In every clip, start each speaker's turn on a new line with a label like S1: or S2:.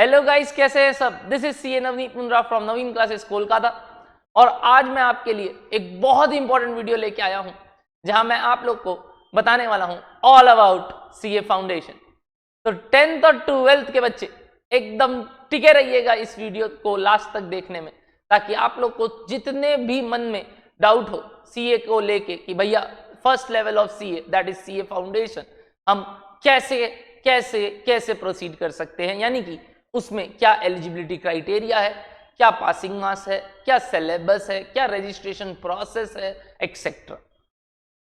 S1: Hello guys, कैसे हैं सब। This is CA Navneet Mundra from Naveen classes Kolkata. और आज मैं आपके लिए एक बहुत इंपॉर्टेंट वीडियो लेके आया हूं जहां मैं आप लोग को बताने वाला हूं ऑल अबाउट सीए फाउंडेशन। तो 10th और 12th के बच्चे एकदम टिके रहिएगा इस वीडियो को लास्ट तक देखने में, ताकि आप लोग को जितने भी मन में डाउट हो सीए को लेके कि भैया first level of CA that is CA foundation, हम कैसे कैसे कैसे प्रोसीड कर सकते हैं, यानी कि उसमें क्या एलिजिबिलिटी क्राइटेरिया है, क्या पासिंग मार्क्स है, क्या सिलेबस है, क्या रजिस्ट्रेशन प्रोसेस है, एक्सेट्रा।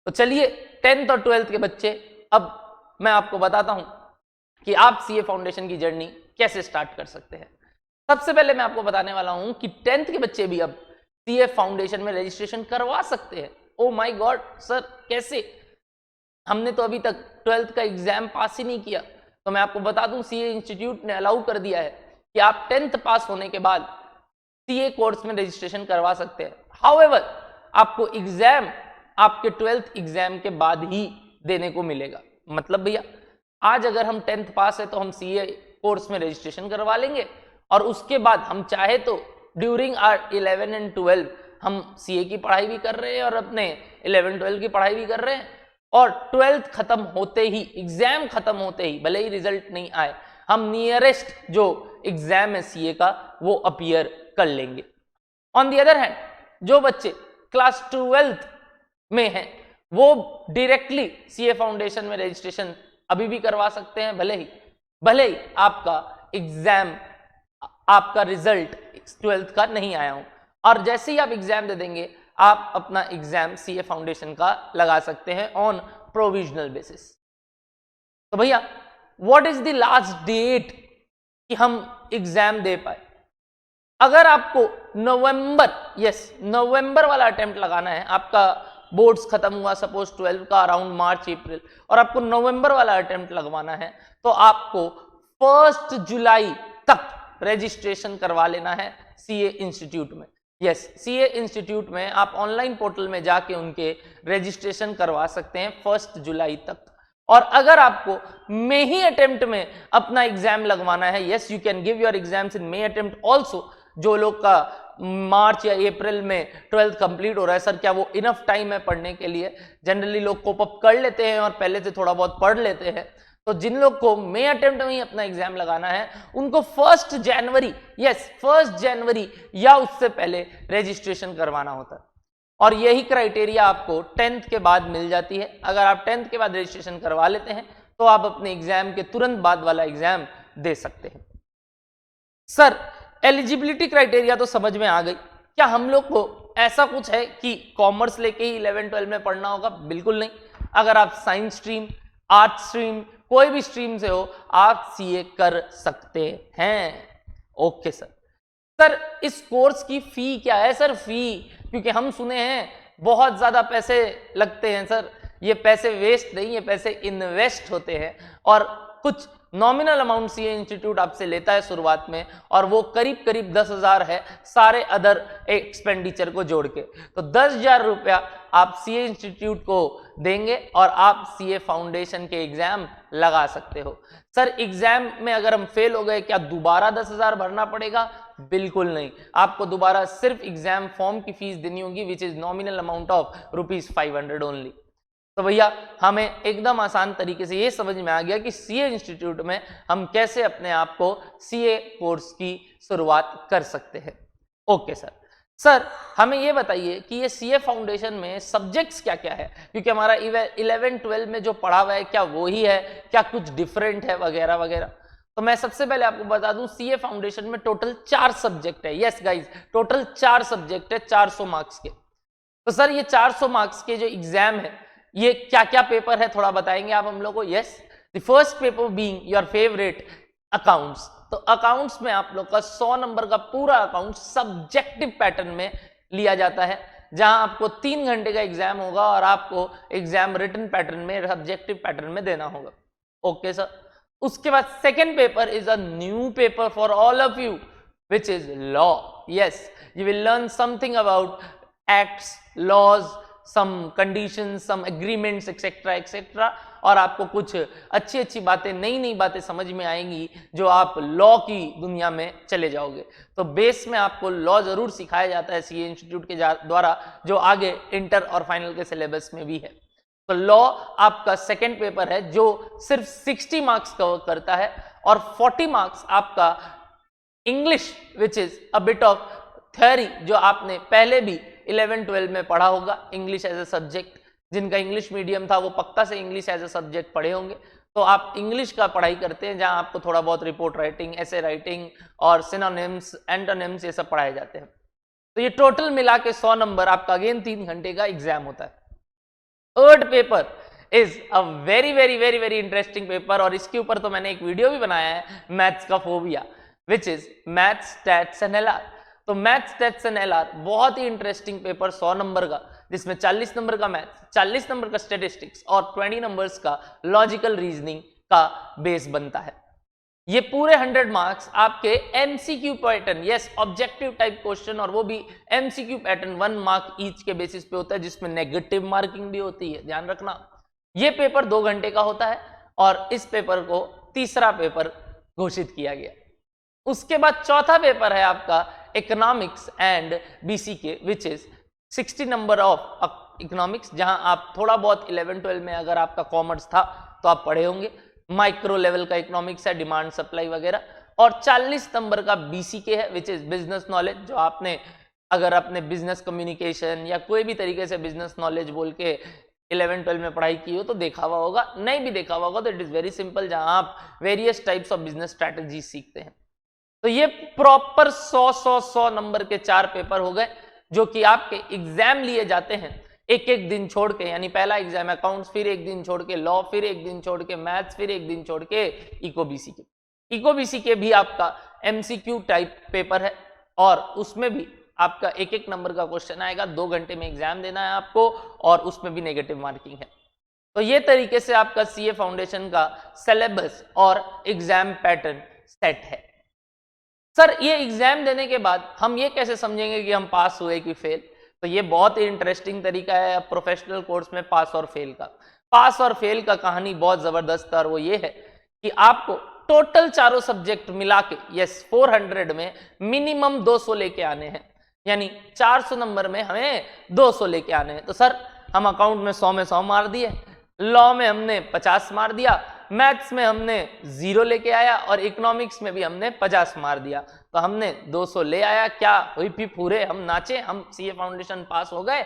S1: तो चलिए 10th और 12th के बच्चे, अब मैं आपको बताता हूं कि आप सीए फाउंडेशन की जर्नी कैसे स्टार्ट कर सकते हैं। सबसे पहले मैं आपको बताने वाला हूं कि 10th के बच्चे भी अब सीए फाउंडेशन में रजिस्ट्रेशन करवा सकते हैं। ओ माय गॉड सर, कैसे? हमने तो अभी तक 12th का एग्जाम पास ही नहीं किया। तो मैं आपको बता दूं, सीए इंस्टीट्यूट ने अलाउ कर दिया है कि आप 10th पास होने के बाद सीए कोर्स में रजिस्ट्रेशन करवा सकते हैं। हाउएवर आपको एग्जाम आपके 12th एग्जाम के बाद ही देने को मिलेगा। मतलब भैया आज अगर हम 10th पास है तो हम सीए कोर्स में रजिस्ट्रेशन करवा लेंगे और उसके बाद हम चाहे तो ड्यूरिंग आर 11 एंड 12 हम सीए की पढ़ाई भी कर रहे हैं और अपने 11-12 की पढ़ाई भी कर रहे हैं, और 12th खत्म होते ही, एग्जाम खत्म होते ही, भले ही रिजल्ट नहीं आए, हम नियरेस्ट जो एग्जाम है सीए का वो अपीयर कर लेंगे। ऑन दी अदर हैंड जो बच्चे क्लास 12th में हैं वो डायरेक्टली सीए फाउंडेशन में रजिस्ट्रेशन अभी भी करवा सकते हैं, भले ही आपका एग्जाम, आपका रिजल्ट 12th का नहीं आया हो, और जैसे ही आप एग्जाम दे देंगे आप अपना एग्जाम सीए फाउंडेशन का लगा सकते हैं ऑन प्रोविजनल बेसिस। तो भैया what is the last date कि हम एग्जाम दे पाए? अगर आपको नवंबर वाला अटेम्प्ट लगाना है, आपका बोर्ड्स खत्म हुआ सपोज 12 का अराउंड मार्च अप्रैल, और आपको नवंबर वाला अटेम्प्ट लगवाना है, तो आपको 1 जुलाई तक रजिस्ट्रेशन करवा लेना है सीए इंस्टीट्यूट में। यस, सीए इंस्टीट्यूट में आप ऑनलाइन पोर्टल में जाके उनके रजिस्ट्रेशन करवा सकते हैं 1 जुलाई तक। और अगर आपको मई ही अटेम्प्ट में अपना एग्जाम लगवाना है, yes you can give your exams in May attempt also. जो लोग का मार्च या अप्रैल में 12th कंप्लीट हो रहा है, सर क्या वो इनफ टाइम है पढ़ने के लिए? जनरली लोग कोप अप कर लेते हैं और पहले से थोड़ा बहुत पढ़ लेते हैं। तो जिन लोग को मई अटेम्प्ट में ही अपना एग्जाम लगाना है उनको 1 जनवरी, यस 1 जनवरी या उससे पहले रजिस्ट्रेशन करवाना होता है। और यही क्राइटेरिया आपको 10th के बाद मिल जाती है। अगर आप 10th के बाद रजिस्ट्रेशन करवा लेते हैं तो आप अपने एग्जाम के तुरंत बाद वाला एग्जाम दे सकते हैं। सर एलिजिबिलिटी क्राइटेरिया तो समझ में आ गई। क्या हम लोग को ऐसा कुछ है कि कॉमर्स लेके ही 11-12 में पढ़ना होगा? बिल्कुल नहीं। अगर आप साइंस स्ट्रीम, आर्ट स्ट्रीम, कोई भी स्ट्रीम से हो आप सीए कर सकते हैं। ओके सर इस कोर्स की फी क्या है? सर फी, क्योंकि हम सुने हैं बहुत ज्यादा पैसे लगते हैं। सर ये पैसे वेस्ट नहीं, ये पैसे इन्वेस्ट होते हैं, और कुछ नॉमिनल अमाउंट सीए इंस्टीट्यूट आपसे लेता है शुरुआत में, और वो करीब करीब 10,000 है सारे अदर एक्सपेंडिचर को जोड़ के। तो 10,000 रुपया आप सीए इंस्टीट्यूट को देंगे और आप सीए फाउंडेशन के एग्जाम लगा सकते हो। सर एग्जाम में अगर हम फेल हो गए क्या दोबारा 10,000 भरना पड़ेगा? बिल्कुल नहीं, आपको दोबारा सिर्फ एग्जाम फॉर्म की फीस देनी होगी, which is nominal amount of ₹500 only. तो भैया हमें एकदम आसान तरीके से ये समझ में आ गया कि सीए इंस्टीट्यूट में हम कैसे अपने आप को सीए कोर्स की शुरुआत कर सकते हैं। ओके सर हमें ये बताइए कि ये सीए फाउंडेशन में सब्जेक्ट्स क्या क्या है, क्योंकि हमारा 11-12 में जो पढ़ा हुआ है क्या वो ही है, क्या कुछ डिफरेंट है वगैरह वगैरह। तो मैं सबसे पहले आपको बता दूं सीए फाउंडेशन में टोटल 4 सब्जेक्ट है। यस गाइज, टोटल 4 सब्जेक्ट है 400 मार्क्स के। तो सर ये 400 मार्क्स के जो एग्जाम है ये क्या क्या पेपर है थोड़ा बताएंगे आप हम लोग को? Yes, the first paper being your favourite accounts. तो अकाउंट्स में आप लोग का 100 नंबर का पूरा अकाउंट सब्जेक्टिव पैटर्न में लिया जाता है, जहां आपको 3 घंटे का एग्जाम होगा और आपको एग्जाम रिटन पैटर्न में, सब्जेक्टिव पैटर्न में देना होगा। ओके सर, उसके बाद second paper is a new paper for all of you which is law. Yes, you will learn something about acts, laws, some conditions, some agreements, etc etc, और आपको कुछ अच्छी अच्छी बातें, नई नई बातें समझ में आएंगी जो आप लॉ की दुनिया में चले जाओगे। तो बेस में आपको लॉ जरूर सिखाया जाता है सीए इंस्टीट्यूट के द्वारा, जो आगे इंटर और फाइनल के सिलेबस में भी है। तो लॉ आपका सेकंड पेपर है जो सिर्फ 60 मार्क्स कवर करता है और 40 मार्क्स आपका English which is a bit of theory, जो आपने पहले भी 11-12 में पढ़ा होगा इंग्लिश एज ए सब्जेक्ट। जिनका इंग्लिश मीडियम था वो पक्का से इंग्लिश एज ए सब्जेक्ट पढ़े होंगे। तो आप इंग्लिश का पढ़ाई करते हैं जहां आपको थोड़ा बहुत रिपोर्ट राइटिंग, एसे राइटिंग और सिनोनिम्स, एंटोनिम्स ये सब पढ़ाए जाते हैं। तो ये टोटल मिला के 100 नंबर आपका अगेन 3 घंटे का एग्जाम होता है। Third paper is a very very very very interesting paper और इसके ऊपर तो मैंने एक वीडियो भी बनाया है, मैथ्स का phobia, which is maths, stats and LR. तो मैथ्स, स्टैट्स एंड एलआर बहुत ही इंटरेस्टिंग पेपर 100 नंबर का, जिसमें 40 नंबर का मैथ्स, 40 नंबर का स्टैटिस्टिक्स और 20 नंबर्स का लॉजिकल रीजनिंग का बेस बनता है। ये पूरे 100 मार्क्स आपके MCQ pattern, yes objective type question, और वो भी एमसीक्यू पैटर्न 1 मार्क ईच के बेसिस पे होता है, जिसमें नेगेटिव मार्किंग भी होती है, ध्यान रखना। ये पेपर 2 घंटे का होता है और इस पेपर को तीसरा पेपर घोषित किया गया। उसके बाद चौथा पेपर है आपका economics and BCK, which is 60 number of economics, जहां आप थोड़ा बहुत 11-12 में अगर आपका कॉमर्स था तो आप पढ़े होंगे। माइक्रो लेवल का इकोनॉमिक्स है, डिमांड सप्लाई वगैरह, और 40 नंबर का बीसीके है, विच इज बिजनेस नॉलेज, जो आपने अगर अपने बिजनेस कम्युनिकेशन या कोई भी तरीके से बिजनेस नॉलेज बोल के 11-12 में पढ़ाई की हो तो देखा हुआ होगा, नहीं भी देखा हुआ होगा तो इट इज वेरी सिंपल, जहां आप various types of business strategy सीखते हैं। तो ये प्रॉपर 100 नंबर के 4 पेपर हो गए जो कि आपके एग्जाम लिए जाते हैं एक एक दिन छोड़ के, यानी पहला एग्जाम अकाउंट्स, फिर एक दिन छोड़ के लॉ, फिर एक दिन छोड़ के मैथ्स, फिर एक दिन छोड़ के इको बीसीके। इको बीसीके भी आपका एमसीक्यू टाइप पेपर है और उसमें भी आपका एक एक नंबर का क्वेश्चन आएगा, 2 घंटे में एग्जाम देना है आपको और उसमें भी नेगेटिव मार्किंग है। तो ये तरीके से आपका सीए फाउंडेशन का सिलेबस और एग्जाम पैटर्न सेट है। सर ये एग्जाम देने के बाद हम ये कैसे समझेंगे कि हम पास हुए कि फेल? तो ये बहुत ही इंटरेस्टिंग तरीका है प्रोफेशनल कोर्स में पास और फेल का। पास और फेल का कहानी बहुत जबरदस्त है और वो ये है कि आपको टोटल चारों सब्जेक्ट मिला के, यस 400 में मिनिमम 200 लेके आने हैं, यानी 400 नंबर में हमें 200 लेके आने हैं। तो सर हम अकाउंट में 100 में 100 मार दिए, लॉ में हमने 50 मार दिया, मैथ्स में हमने 0 लेके आया और इकोनॉमिक्स में भी हमने 50 मार दिया, तो हमने 200 ले आया, क्या हुई भी पूरे हम नाचे, हम सीए फाउंडेशन पास हो गए?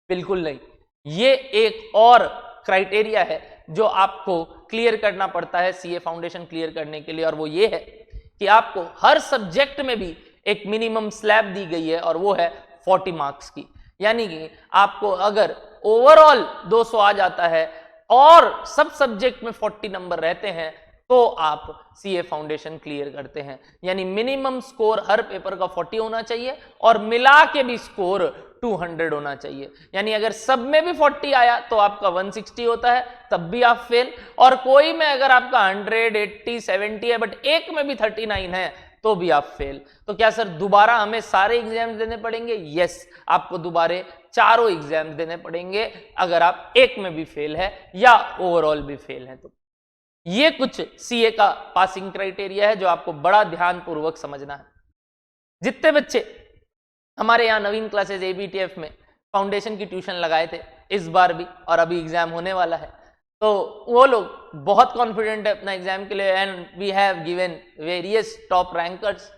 S1: बिल्कुल नहीं। ये एक और क्राइटेरिया है जो आपको क्लियर करना पड़ता है सीए फाउंडेशन क्लियर करने के लिए, और वो ये है कि आपको हर सब्जेक्ट में भी एक मिनिमम स्लैब दी गई है और वो है 40 मार्क्स की। यानी कि आपको अगर ओवरऑल 200 आ जाता है और सब सब्जेक्ट में 40 नंबर रहते हैं तो आप सीए फाउंडेशन क्लियर करते हैं। यानी मिनिमम स्कोर हर पेपर का 40 होना चाहिए और मिला के भी स्कोर 200 होना चाहिए। यानी अगर सब में भी 40 आया तो आपका 160 होता है, तब भी आप फेल, और कोई में अगर आपका 100, 80, 70 है बट एक में भी 39 है तो भी आप फेल। तो क्या सर दोबारा हमें सारे एग्जाम देने पड़ेंगे? यस, आपको दोबारा चारों एग्जाम देने पड़ेंगे अगर आप एक में भी फेल है या ओवरऑल भी फेल है। तो ये कुछ सीए का पासिंग क्राइटेरिया है जो आपको बड़ा ध्यान पूर्वक समझना है। जितने बच्चे हमारे यहाँ नवीन क्लासेस एबीटीएफ में फाउंडेशन की ट्यूशन लगाए थे इस बार भी, और अभी एग्जाम होने वाला है, तो वो लोग बहुत कॉन्फिडेंट है अपना एग्जाम के लिए, and we have given various top rankers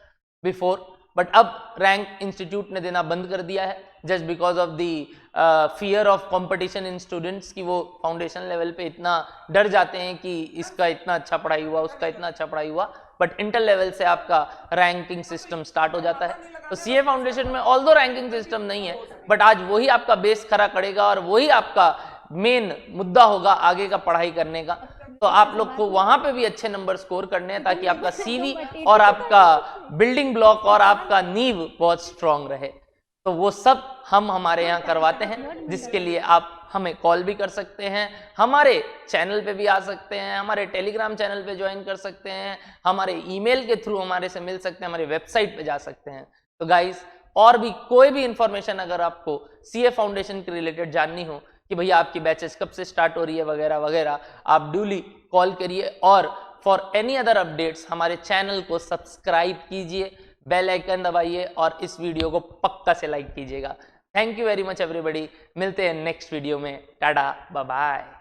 S1: before, but अब रैंक इंस्टीट्यूट ने देना बंद कर दिया है just because of the fear of competition in students, की वो फाउंडेशन लेवल पे इतना डर जाते हैं कि इसका इतना अच्छा पढ़ाई हुआ, उसका इतना अच्छा पढ़ाई हुआ, बट इंटर लेवल से आपका रैंकिंग सिस्टम स्टार्ट हो जाता है। तो सीए फाउंडेशन में ऑल्दो रैंकिंग सिस्टम नहीं है, बट आज वही आपका बेस खड़ा करेगा और वही आपका मेन मुद्दा होगा आगे का पढ़ाई करने का। तो आप लोग को वहां पे भी अच्छे नंबर स्कोर करने हैं ताकि आपका सीवी और आपका बिल्डिंग ब्लॉक और आपका नींव बहुत स्ट्रांग रहे। तो वो सब हम हमारे यहाँ करवाते हैं, जिसके लिए आप हमें कॉल भी कर सकते हैं, हमारे चैनल पे भी आ सकते हैं, हमारे टेलीग्राम चैनल पे ज्वाइन कर सकते हैं, हमारे ईमेल के थ्रू हमारे से मिल सकते हैं, हमारे वेबसाइट पे जा सकते हैं। तो गाइस और भी कोई भी इंफॉर्मेशन अगर आपको सीए फाउंडेशन के रिलेटेड जाननी हो कि भैया आपकी बैचेस कब से स्टार्ट हो रही है वगैरह वगैरह, आप ड्यूली कॉल करिए। और फॉर एनी अदर अपडेट्स हमारे चैनल को सब्सक्राइब कीजिए, बेल आइकन दबाइए और इस वीडियो को पक्का से लाइक कीजिएगा। Thank you very much everybody, मिलते हैं नेक्स्ट वीडियो में। Tata bye bye.